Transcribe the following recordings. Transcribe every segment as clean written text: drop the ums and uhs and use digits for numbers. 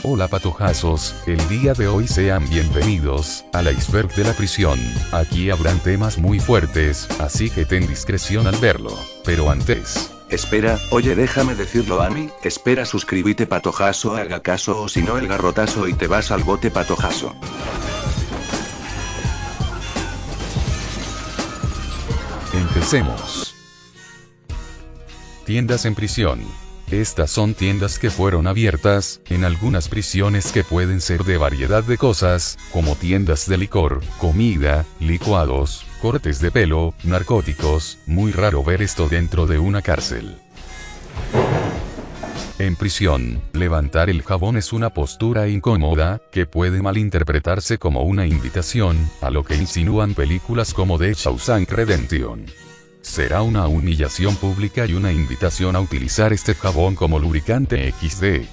Hola patojazos, el día de hoy sean bienvenidos al iceberg de la prisión. Aquí habrán temas muy fuertes, así que ten discreción al verlo. Pero antes... Espera, oye, déjame decirlo a mí. Espera, suscríbete patojazo, haga caso o si no el garrotazo y te vas al bote patojazo. Empecemos. Tiendas en prisión. Estas son tiendas que fueron abiertas en algunas prisiones que pueden ser de variedad de cosas, como tiendas de licor, comida, licuados, cortes de pelo, narcóticos. Muy raro ver esto dentro de una cárcel. En prisión, levantar el jabón es una postura incómoda, que puede malinterpretarse como una invitación, a lo que insinúan películas como The Shawshank Redemption. Será una humillación pública y una invitación a utilizar este jabón como lubricante XD.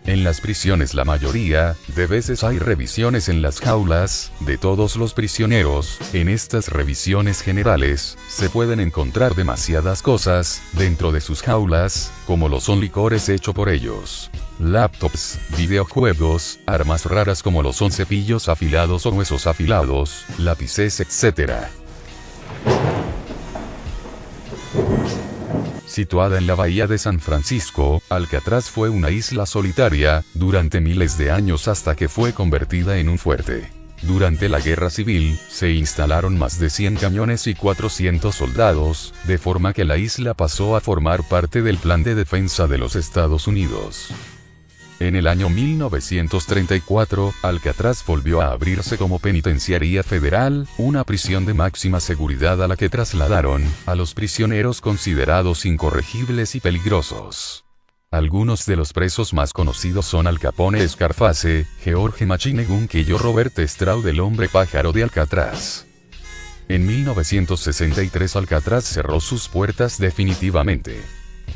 En las prisiones la mayoría de veces hay revisiones en las jaulas de todos los prisioneros. En estas revisiones generales, se pueden encontrar demasiadas cosas dentro de sus jaulas, como lo son licores hechos por ellos, laptops, videojuegos, armas raras como lo son cepillos afilados o huesos afilados, lápices, etc. Situada en la bahía de San Francisco, Alcatraz fue una isla solitaria durante miles de años hasta que fue convertida en un fuerte. Durante la Guerra Civil, se instalaron más de 100 camiones y 400 soldados, de forma que la isla pasó a formar parte del Plan de Defensa de los Estados Unidos. En el año 1934, Alcatraz volvió a abrirse como penitenciaría federal, una prisión de máxima seguridad a la que trasladaron a los prisioneros considerados incorregibles y peligrosos. Algunos de los presos más conocidos son Al Capone, Scarface, George Machine Gun Kelly, Robert Stroud, el hombre pájaro de Alcatraz. En 1963 Alcatraz cerró sus puertas definitivamente.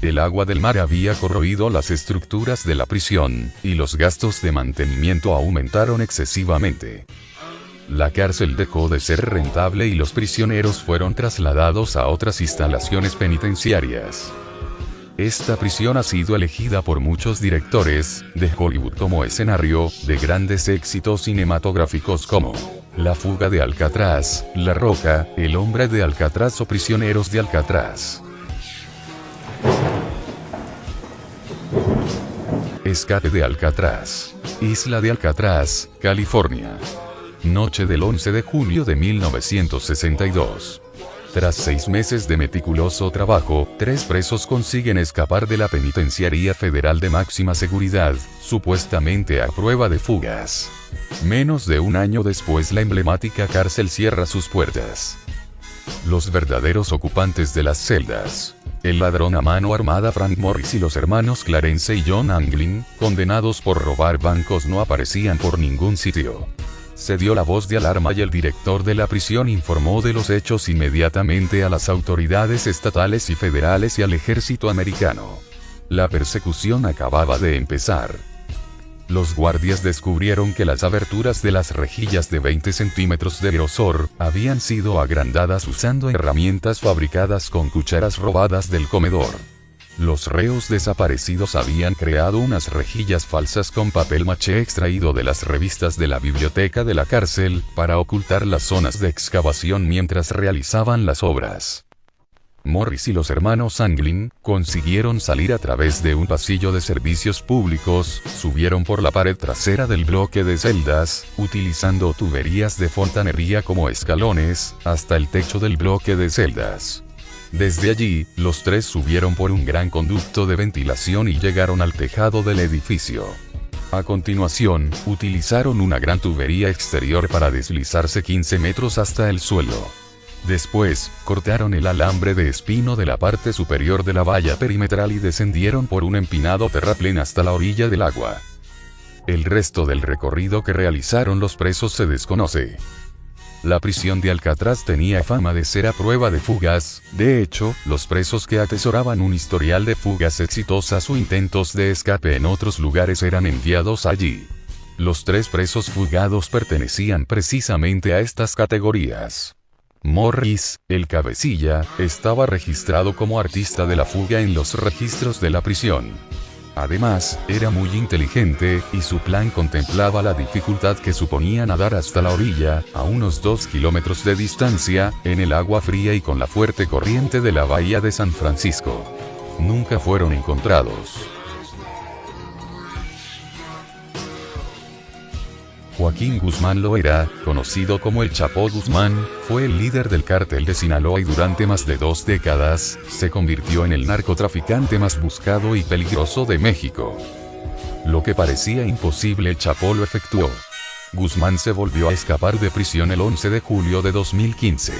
El agua del mar había corroído las estructuras de la prisión, y los gastos de mantenimiento aumentaron excesivamente. La cárcel dejó de ser rentable y los prisioneros fueron trasladados a otras instalaciones penitenciarias. Esta prisión ha sido elegida por muchos directores de Hollywood como escenario de grandes éxitos cinematográficos como La fuga de Alcatraz, La Roca, El hombre de Alcatraz o Prisioneros de Alcatraz. Escape de Alcatraz. Isla de Alcatraz, California. Noche del 11 de junio de 1962. Tras 6 meses de meticuloso trabajo, 3 presos consiguen escapar de la penitenciaría federal de máxima seguridad, supuestamente a prueba de fugas. Menos de un año después, la emblemática cárcel cierra sus puertas. Los verdaderos ocupantes de las celdas. El ladrón a mano armada Frank Morris y los hermanos Clarence y John Anglin, condenados por robar bancos, no aparecían por ningún sitio. Se dio la voz de alarma y el director de la prisión informó de los hechos inmediatamente a las autoridades estatales y federales y al ejército americano. La persecución acababa de empezar. Los guardias descubrieron que las aberturas de las rejillas de 20 centímetros de grosor habían sido agrandadas usando herramientas fabricadas con cucharas robadas del comedor. Los reos desaparecidos habían creado unas rejillas falsas con papel maché extraído de las revistas de la biblioteca de la cárcel para ocultar las zonas de excavación mientras realizaban las obras. Morris y los hermanos Anglin consiguieron salir a través de un pasillo de servicios públicos, subieron por la pared trasera del bloque de celdas, utilizando tuberías de fontanería como escalones, hasta el techo del bloque de celdas. Desde allí, los 3 subieron por un gran conducto de ventilación y llegaron al tejado del edificio. A continuación, utilizaron una gran tubería exterior para deslizarse 15 metros hasta el suelo. Después, cortaron el alambre de espino de la parte superior de la valla perimetral y descendieron por un empinado terraplén hasta la orilla del agua. El resto del recorrido que realizaron los presos se desconoce. La prisión de Alcatraz tenía fama de ser a prueba de fugas. De hecho, los presos que atesoraban un historial de fugas exitosas o intentos de escape en otros lugares eran enviados allí. Los 3 presos fugados pertenecían precisamente a estas categorías. Morris, el cabecilla, estaba registrado como artista de la fuga en los registros de la prisión. Además, era muy inteligente, y su plan contemplaba la dificultad que suponía nadar hasta la orilla, a unos 2 kilómetros de distancia, en el agua fría y con la fuerte corriente de la bahía de San Francisco. Nunca fueron encontrados. Joaquín Guzmán Loera, conocido como el Chapo Guzmán, fue el líder del cártel de Sinaloa y durante más de 2 décadas, se convirtió en el narcotraficante más buscado y peligroso de México. Lo que parecía imposible el Chapo lo efectuó. Guzmán se volvió a escapar de prisión el 11 de julio de 2015.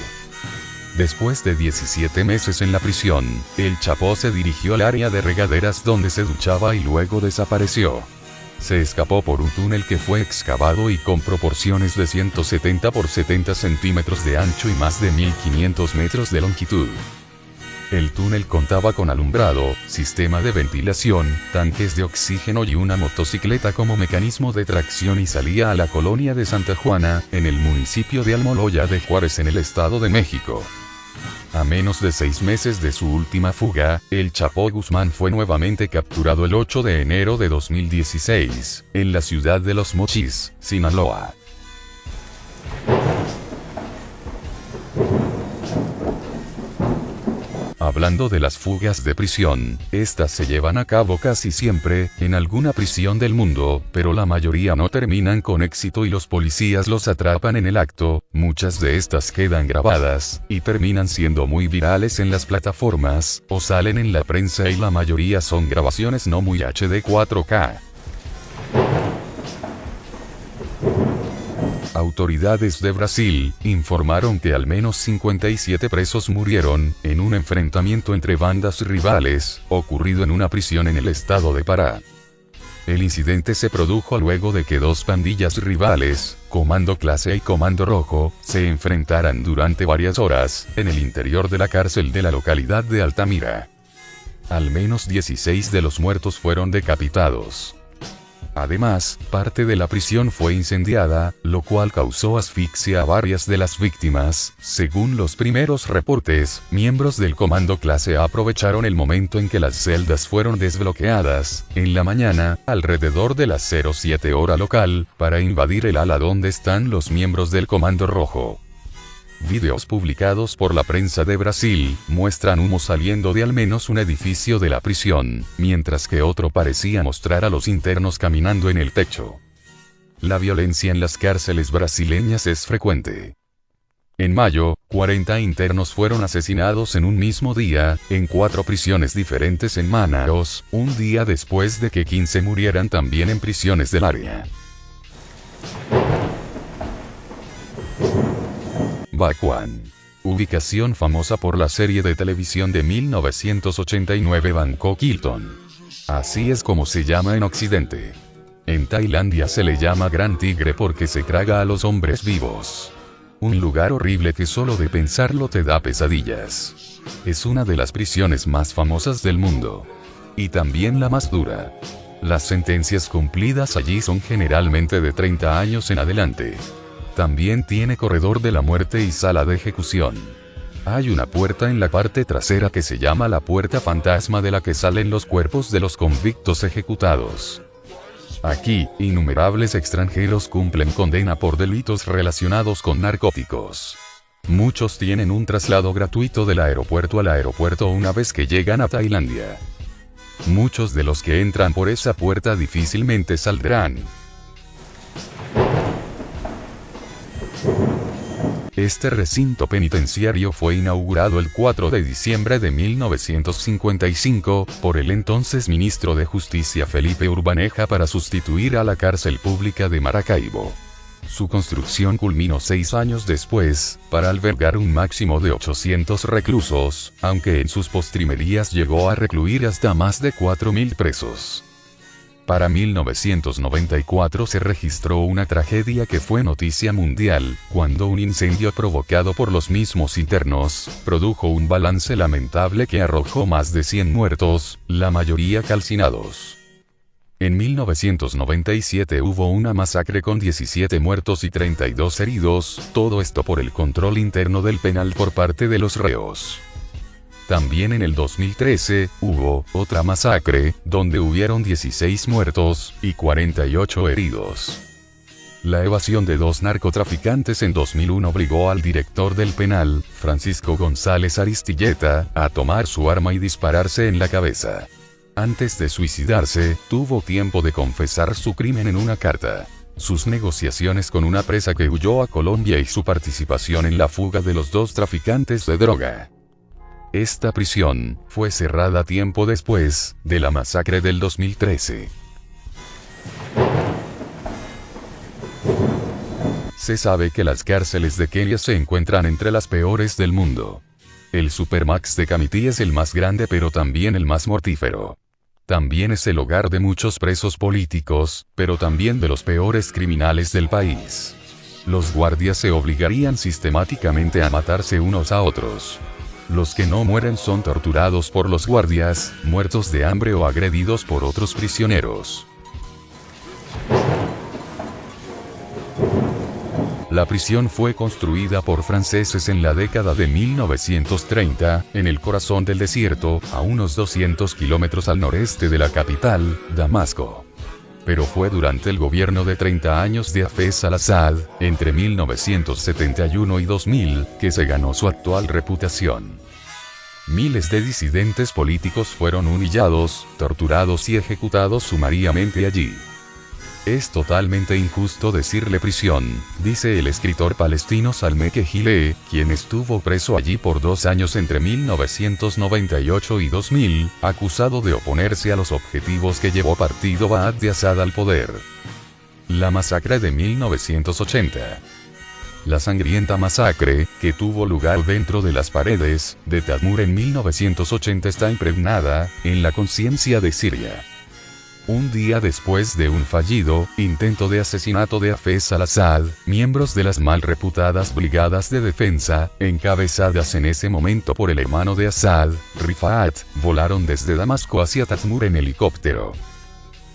Después de 17 meses en la prisión, el Chapo se dirigió al área de regaderas donde se duchaba y luego desapareció. Se escapó por un túnel que fue excavado y con proporciones de 170 por 70 centímetros de ancho y más de 1500 metros de longitud. El túnel contaba con alumbrado, sistema de ventilación, tanques de oxígeno y una motocicleta como mecanismo de tracción y salía a la colonia de Santa Juana, en el municipio de Almoloya de Juárez en el Estado de México. A menos de 6 meses de su última fuga, el Chapo Guzmán fue nuevamente capturado el 8 de enero de 2016, en la ciudad de Los Mochis, Sinaloa. Hablando de las fugas de prisión, estas se llevan a cabo casi siempre, en alguna prisión del mundo, pero la mayoría no terminan con éxito y los policías los atrapan en el acto. Muchas de estas quedan grabadas, y terminan siendo muy virales en las plataformas, o salen en la prensa y la mayoría son grabaciones no muy HD 4K. Autoridades de Brasil informaron que al menos 57 presos murieron en un enfrentamiento entre bandas rivales, ocurrido en una prisión en el estado de Pará. El incidente se produjo luego de que 2 pandillas rivales, Comando Clase A y Comando Rojo, se enfrentaran durante varias horas, en el interior de la cárcel de la localidad de Altamira. Al menos 16 de los muertos fueron decapitados. Además, parte de la prisión fue incendiada, lo cual causó asfixia a varias de las víctimas. Según los primeros reportes, miembros del Comando Clase A aprovecharon el momento en que las celdas fueron desbloqueadas, en la mañana, alrededor de las 07 hora local, para invadir el ala donde están los miembros del Comando Rojo. Videos publicados por la prensa de Brasil muestran humo saliendo de al menos un edificio de la prisión, mientras que otro parecía mostrar a los internos caminando en el techo. La violencia en las cárceles brasileñas es frecuente. En mayo, 40 internos fueron asesinados en un mismo día, en 4 prisiones diferentes en Manaus, un día después de que 15 murieran también en prisiones del área. Bacuán. Ubicación famosa por la serie de televisión de 1989 Bangkok Hilton. Así es como se llama en Occidente. En Tailandia se le llama Gran Tigre porque se traga a los hombres vivos. Un lugar horrible que solo de pensarlo te da pesadillas. Es una de las prisiones más famosas del mundo. Y también la más dura. Las sentencias cumplidas allí son generalmente de 30 años en adelante. También tiene corredor de la muerte y sala de ejecución. Hay una puerta en la parte trasera que se llama la puerta fantasma de la que salen los cuerpos de los convictos ejecutados. Aquí, innumerables extranjeros cumplen condena por delitos relacionados con narcóticos. Muchos tienen un traslado gratuito del aeropuerto al aeropuerto una vez que llegan a Tailandia. Muchos de los que entran por esa puerta difícilmente saldrán. Este recinto penitenciario fue inaugurado el 4 de diciembre de 1955, por el entonces ministro de Justicia Felipe Urbaneja para sustituir a la cárcel pública de Maracaibo. Su construcción culminó 6 años después, para albergar un máximo de 800 reclusos, aunque en sus postrimerías llegó a recluir hasta más de 4.000 presos. Para 1994 se registró una tragedia que fue noticia mundial, cuando un incendio provocado por los mismos internos, produjo un balance lamentable que arrojó más de 100 muertos, la mayoría calcinados. En 1997 hubo una masacre con 17 muertos y 32 heridos, todo esto por el control interno del penal por parte de los reos. También en el 2013, hubo otra masacre, donde hubieron 16 muertos y 48 heridos. La evasión de 2 narcotraficantes en 2001 obligó al director del penal, Francisco González Aristilleta, a tomar su arma y dispararse en la cabeza. Antes de suicidarse, tuvo tiempo de confesar su crimen en una carta. Sus negociaciones con una presa que huyó a Colombia y su participación en la fuga de los 2 traficantes de droga. Esta prisión fue cerrada tiempo después de la masacre del 2013. Se sabe que las cárceles de Kenia se encuentran entre las peores del mundo. El Supermax de Kamití es el más grande pero también el más mortífero. También es el hogar de muchos presos políticos, pero también de los peores criminales del país. Los guardias se obligarían sistemáticamente a matarse unos a otros. Los que no mueren son torturados por los guardias, muertos de hambre o agredidos por otros prisioneros. La prisión fue construida por franceses en la década de 1930, en el corazón del desierto, a unos 200 kilómetros al noreste de la capital, Damasco. Pero fue durante el gobierno de 30 años de Hafez al-Assad, entre 1971 y 2000, que se ganó su actual reputación. Miles de disidentes políticos fueron humillados, torturados y ejecutados sumariamente allí. Es totalmente injusto decirle prisión, dice el escritor palestino Salmeh Kehileh, quien estuvo preso allí por 2 años entre 1998 y 2000, acusado de oponerse a los objetivos que llevó partido Ba'ath de Assad al poder. La masacre de 1980. La sangrienta masacre, que tuvo lugar dentro de las paredes de Tadmur en 1980 está impregnada en la conciencia de Siria. Un día después de un fallido intento de asesinato de Hafez al-Assad, miembros de las mal reputadas brigadas de defensa, encabezadas en ese momento por el hermano de Assad, Rifat, volaron desde Damasco hacia Tadmur en helicóptero.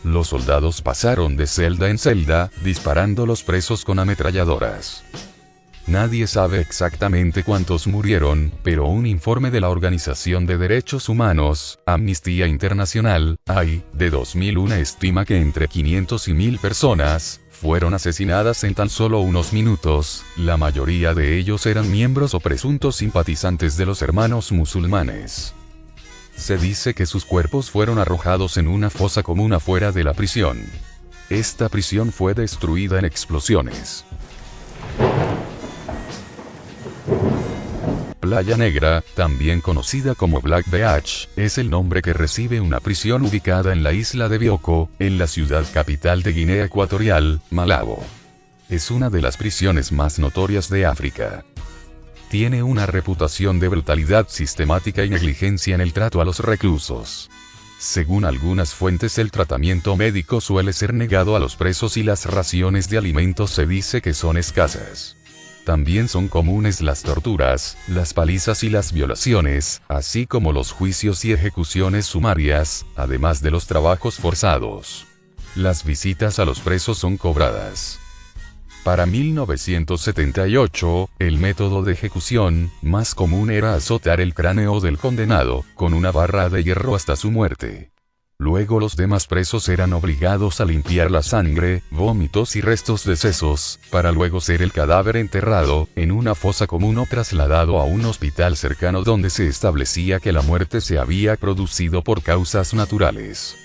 Los soldados pasaron de celda en celda, disparando a los presos con ametralladoras. Nadie sabe exactamente cuántos murieron, pero un informe de la Organización de Derechos Humanos, Amnistía Internacional, AI, de 2001 estima que entre 500 y 1000 personas fueron asesinadas en tan solo unos minutos, la mayoría de ellos eran miembros o presuntos simpatizantes de los hermanos musulmanes. Se dice que sus cuerpos fueron arrojados en una fosa común afuera de la prisión. Esta prisión fue destruida en explosiones. Playa Negra, también conocida como Black Beach, es el nombre que recibe una prisión ubicada en la isla de Bioko, en la ciudad capital de Guinea Ecuatorial, Malabo. Es una de las prisiones más notorias de África. Tiene una reputación de brutalidad sistemática y negligencia en el trato a los reclusos. Según algunas fuentes, el tratamiento médico suele ser negado a los presos y las raciones de alimentos se dice que son escasas. También son comunes las torturas, las palizas y las violaciones, así como los juicios y ejecuciones sumarias, además de los trabajos forzados. Las visitas a los presos son cobradas. Para 1978, el método de ejecución más común era azotar el cráneo del condenado con una barra de hierro hasta su muerte. Luego los demás presos eran obligados a limpiar la sangre, vómitos y restos de sesos, para luego ser el cadáver enterrado en una fosa común o trasladado a un hospital cercano donde se establecía que la muerte se había producido por causas naturales.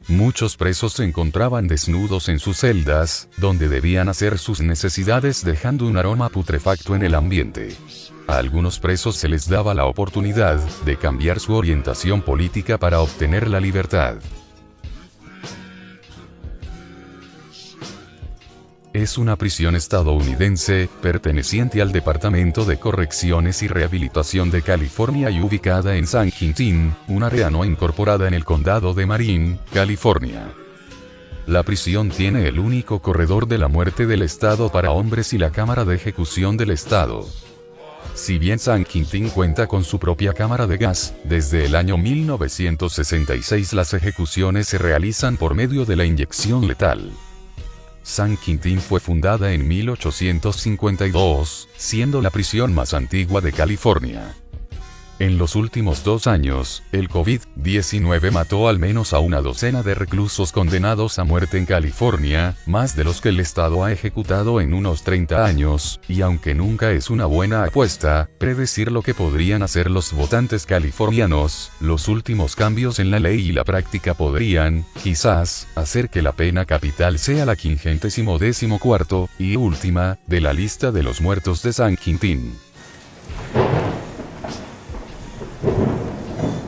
Muchos presos se encontraban desnudos en sus celdas, donde debían hacer sus necesidades dejando un aroma putrefacto en el ambiente. A algunos presos se les daba la oportunidad de cambiar su orientación política para obtener la libertad. Es una prisión estadounidense, perteneciente al Departamento de Correcciones y Rehabilitación de California y ubicada en San Quintín, un área no incorporada en el condado de Marin, California. La prisión tiene el único corredor de la muerte del estado para hombres y la cámara de ejecución del estado. Si bien San Quintín cuenta con su propia cámara de gas, desde el año 1966 las ejecuciones se realizan por medio de la inyección letal. San Quintín fue fundada en 1852, siendo la prisión más antigua de California. En los últimos 2 años, el COVID-19 mató al menos a una docena de reclusos condenados a muerte en California, más de los que el Estado ha ejecutado en unos 30 años, y aunque nunca es una buena apuesta, predecir lo que podrían hacer los votantes californianos, los últimos cambios en la ley y la práctica podrían, quizás, hacer que la pena capital sea la 54ª, y última, de la lista de los muertos de San Quintín.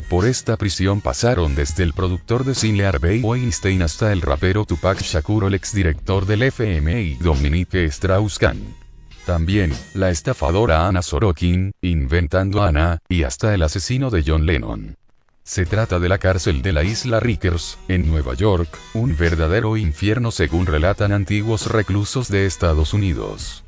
Por esta prisión pasaron desde el productor de cine Harvey Weinstein hasta el rapero Tupac Shakur o el exdirector del FMI Dominique Strauss-Kahn. También, la estafadora Anna Sorokin, inventando a Ana, y hasta el asesino de John Lennon. Se trata de la cárcel de la isla Rikers, en Nueva York, un verdadero infierno según relatan antiguos reclusos de Estados Unidos.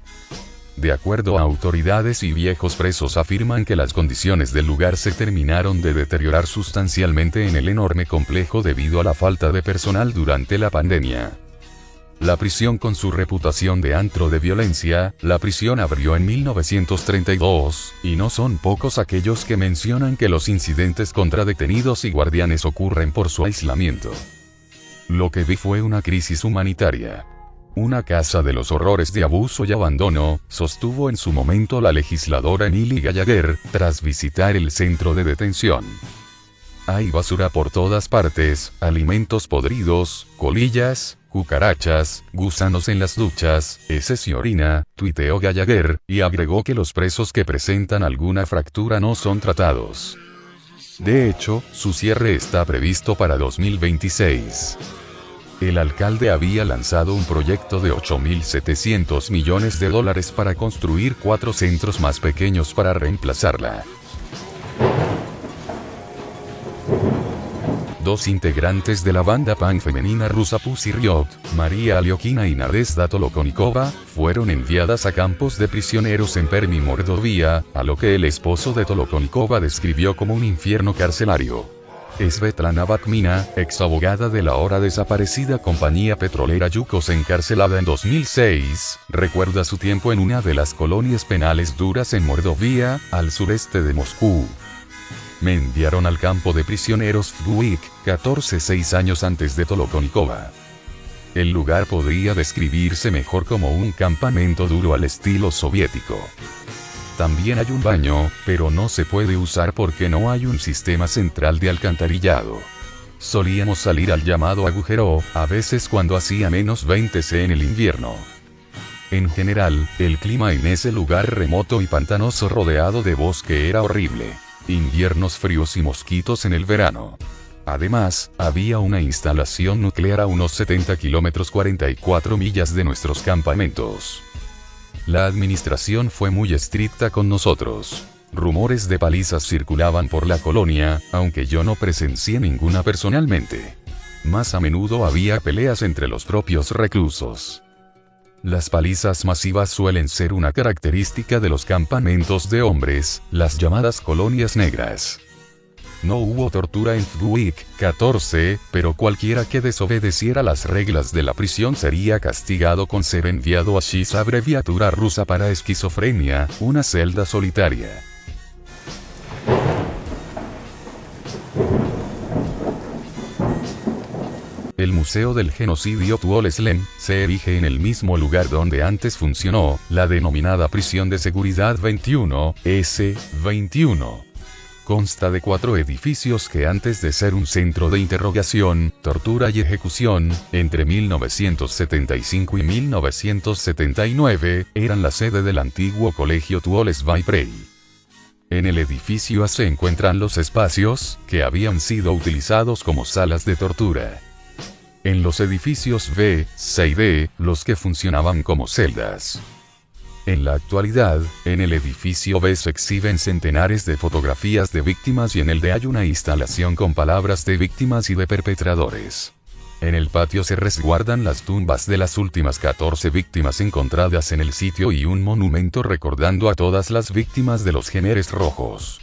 De acuerdo a autoridades y viejos presos afirman que las condiciones del lugar se terminaron de deteriorar sustancialmente en el enorme complejo debido a la falta de personal durante la pandemia. La prisión con su reputación de antro de violencia, la prisión abrió en 1932, y no son pocos aquellos que mencionan que los incidentes contra detenidos y guardianes ocurren por su aislamiento. Lo que vi fue una crisis humanitaria. Una casa de los horrores de abuso y abandono, sostuvo en su momento la legisladora Emily Gallagher, tras visitar el centro de detención. Hay basura por todas partes, alimentos podridos, colillas, cucarachas, gusanos en las duchas, heces y orina, tuiteó Gallagher, y agregó que los presos que presentan alguna fractura no son tratados. De hecho, su cierre está previsto para 2026. El alcalde había lanzado un proyecto de $8.700 millones para construir 4 centros más pequeños para reemplazarla. 2 integrantes de la banda punk femenina rusa Pussy Riot, María Aliokina y Nadezhda Tolokonikova, fueron enviadas a campos de prisioneros en Permi, Mordovia, a lo que el esposo de Tolokonikova describió como un infierno carcelario. Svetlana Bakmina, ex abogada de la ahora desaparecida compañía petrolera Yukos encarcelada en 2006, recuerda su tiempo en una de las colonias penales duras en Mordovia, al sureste de Moscú. Me enviaron al campo de prisioneros Fguik, 6 años antes de Tolokonikova. El lugar podría describirse mejor como un campamento duro al estilo soviético. También hay un baño, pero no se puede usar porque no hay un sistema central de alcantarillado. Solíamos salir al llamado agujero, a veces cuando hacía menos 20 C en el invierno. En general, el clima en ese lugar remoto y pantanoso rodeado de bosque era horrible. Inviernos fríos y mosquitos en el verano. Además, había una instalación nuclear a unos 70 kilómetros 44 millas de nuestros campamentos. La administración fue muy estricta con nosotros. Rumores de palizas circulaban por la colonia, aunque yo no presencié ninguna personalmente. Más a menudo había peleas entre los propios reclusos. Las palizas masivas suelen ser una característica de los campamentos de hombres, las llamadas colonias negras. No hubo tortura en Fguik, 14, pero cualquiera que desobedeciera las reglas de la prisión sería castigado con ser enviado a SHIS, abreviatura rusa para esquizofrenia, una celda solitaria. El Museo del Genocidio Tuol Slem se erige en el mismo lugar donde antes funcionó la denominada Prisión de Seguridad 21, S-21. Consta de 4 edificios que antes de ser un centro de interrogación, tortura y ejecución, entre 1975 y 1979, eran la sede del antiguo colegio Tuol Sveiprey. En el edificio A se encuentran los espacios, que habían sido utilizados como salas de tortura. En los edificios B, C y D, los que funcionaban como celdas. En la actualidad, en el edificio B se exhiben centenares de fotografías de víctimas y en el D hay una instalación con palabras de víctimas y de perpetradores. En el patio se resguardan las tumbas de las últimas 14 víctimas encontradas en el sitio y un monumento recordando a todas las víctimas de los Jemeres Rojos.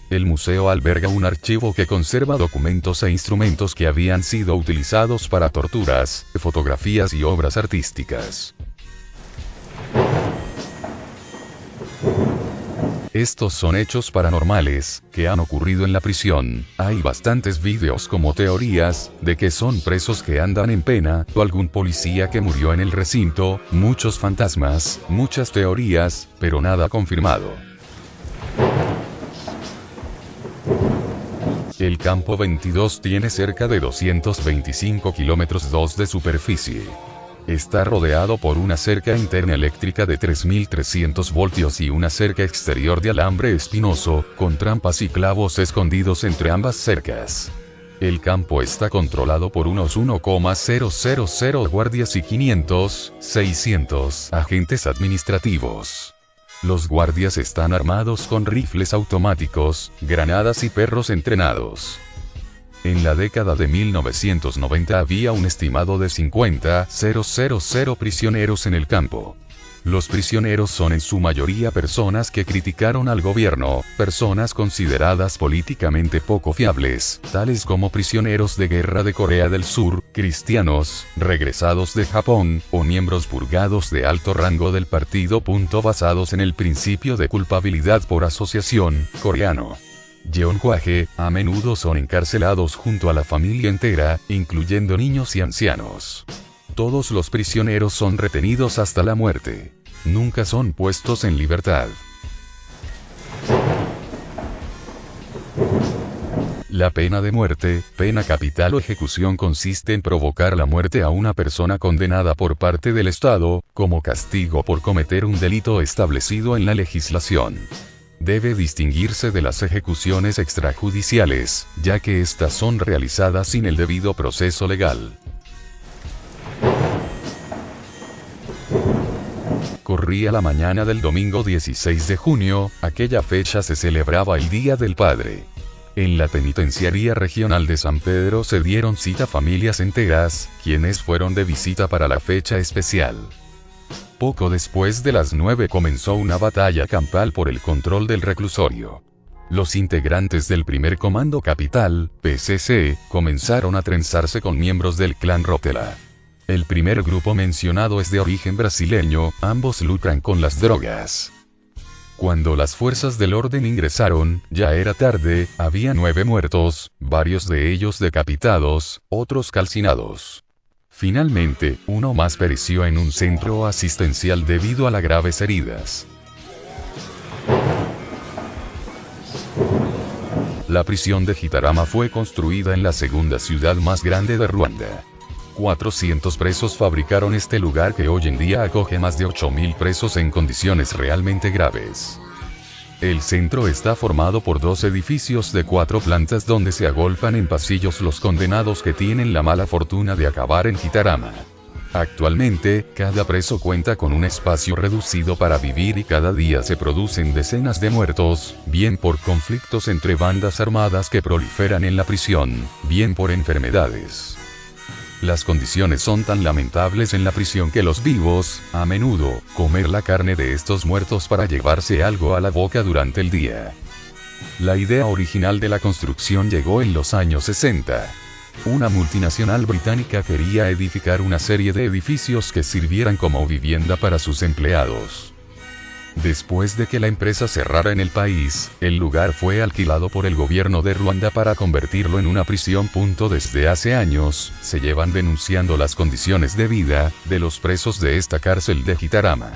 El museo alberga un archivo que conserva documentos e instrumentos que habían sido utilizados para torturas, fotografías y obras artísticas. Estos son hechos paranormales, que han ocurrido en la prisión. Hay bastantes vídeos como teorías, de que son presos que andan en pena, o algún policía que murió en el recinto, muchos fantasmas, muchas teorías, pero nada confirmado. El campo 22 tiene cerca de 225 kilómetros 2 de superficie. Está rodeado por una cerca interna eléctrica de 3.300 voltios y una cerca exterior de alambre espinoso, con trampas y clavos escondidos entre ambas cercas. El campo está controlado por unos 1,000 guardias y 500, 600 agentes administrativos. Los guardias están armados con rifles automáticos, granadas y perros entrenados. En la década de 1990 había un estimado de 50,000 prisioneros en el campo. Los prisioneros son en su mayoría personas que criticaron al gobierno, personas consideradas políticamente poco fiables, tales como prisioneros de guerra de Corea del Sur, cristianos, regresados de Japón, o miembros purgados de alto rango del partido. Basados en el principio de culpabilidad por asociación, coreano. Jeonhwaje, a menudo son encarcelados junto a la familia entera, incluyendo niños y ancianos. Todos los prisioneros son retenidos hasta la muerte. Nunca son puestos en libertad. La pena de muerte, pena capital o ejecución consiste en provocar la muerte a una persona condenada por parte del Estado, como castigo por cometer un delito establecido en la legislación. Debe distinguirse de las ejecuciones extrajudiciales, ya que estas son realizadas sin el debido proceso legal. Corría la mañana del domingo 16 de junio, aquella fecha se celebraba el Día del Padre. En la penitenciaría regional de San Pedro se dieron cita familias enteras, quienes fueron de visita para la fecha especial. Poco después de las 9 comenzó una batalla campal por el control del reclusorio. Los integrantes del primer comando capital, PCC, comenzaron a trenzarse con miembros del clan Rotela. El primer grupo mencionado es de origen brasileño, ambos lucran con las drogas. Cuando las fuerzas del orden ingresaron, ya era tarde, había 9 muertos, varios de ellos decapitados, otros calcinados. Finalmente, uno más pereció en un centro asistencial debido a las graves heridas. La prisión de Gitarama fue construida en la segunda ciudad más grande de Ruanda. 400 presos fabricaron este lugar que hoy en día acoge más de 8.000 presos en condiciones realmente graves. El centro está formado por 2 edificios de 4 plantas donde se agolpan en pasillos los condenados que tienen la mala fortuna de acabar en Gitarama. Actualmente, cada preso cuenta con un espacio reducido para vivir y cada día se producen decenas de muertos, bien por conflictos entre bandas armadas que proliferan en la prisión, bien por enfermedades. Las condiciones son tan lamentables en la prisión que los vivos, a menudo, comer la carne de estos muertos para llevarse algo a la boca durante el día. La idea original de la construcción llegó en los años 60. Una multinacional británica quería edificar una serie de edificios que sirvieran como vivienda para sus empleados. Después de que la empresa cerrara en el país, el lugar fue alquilado por el gobierno de Ruanda para convertirlo en una prisión. Desde hace años, se llevan denunciando las condiciones de vida de los presos de esta cárcel de Gitarama.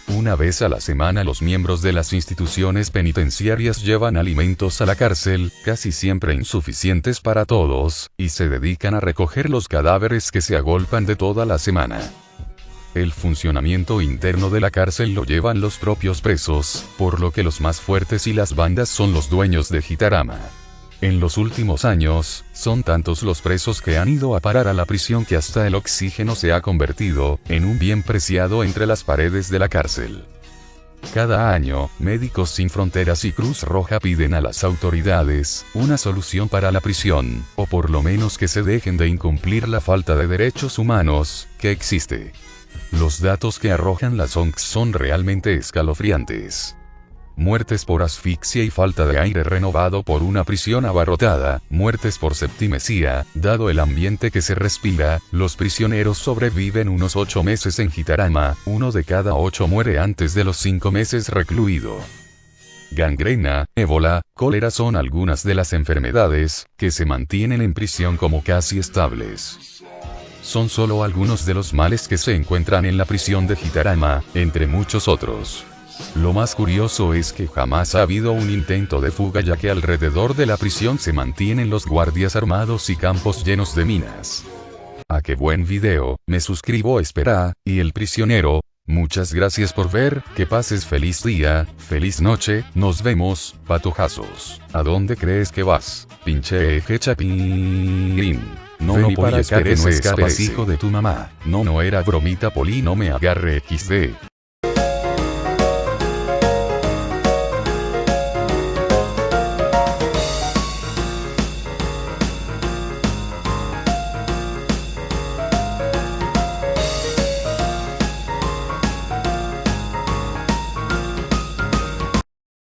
Una vez a la semana los miembros de las instituciones penitenciarias llevan alimentos a la cárcel, casi siempre insuficientes para todos, y se dedican a recoger los cadáveres que se agolpan de toda la semana. El funcionamiento interno de la cárcel lo llevan los propios presos, por lo que los más fuertes y las bandas son los dueños de Gitarama. En los últimos años, son tantos los presos que han ido a parar a la prisión que hasta el oxígeno se ha convertido en un bien preciado entre las paredes de la cárcel. Cada año, Médicos Sin Fronteras y Cruz Roja piden a las autoridades una solución para la prisión, o por lo menos que se dejen de incumplir la falta de derechos humanos que existe. Los datos que arrojan las ONGs son realmente escalofriantes. Muertes por asfixia y falta de aire renovado por una prisión abarrotada, muertes por septimesía, dado el ambiente que se respira, los prisioneros sobreviven unos 8 meses en Gitarama, 1 de cada 8 muere antes de los 5 meses recluido. Gangrena, ébola, cólera son algunas de las enfermedades que se mantienen en prisión como casi estables. Son solo algunos de los males que se encuentran en la prisión de Gitarama, entre muchos otros. Lo más curioso es que jamás ha habido un intento de fuga, ya que alrededor de la prisión se mantienen los guardias armados y campos llenos de minas. ¡Ah, qué buen video! Me suscribo, espera, y el prisionero. Muchas gracias por ver, que pases feliz día, feliz noche, nos vemos, patojazos. ¿A dónde crees que vas? Pinche eje chapín. No, no para acá que no escapas, hijo de tu mamá. No era bromita, Poli, no me agarre XD.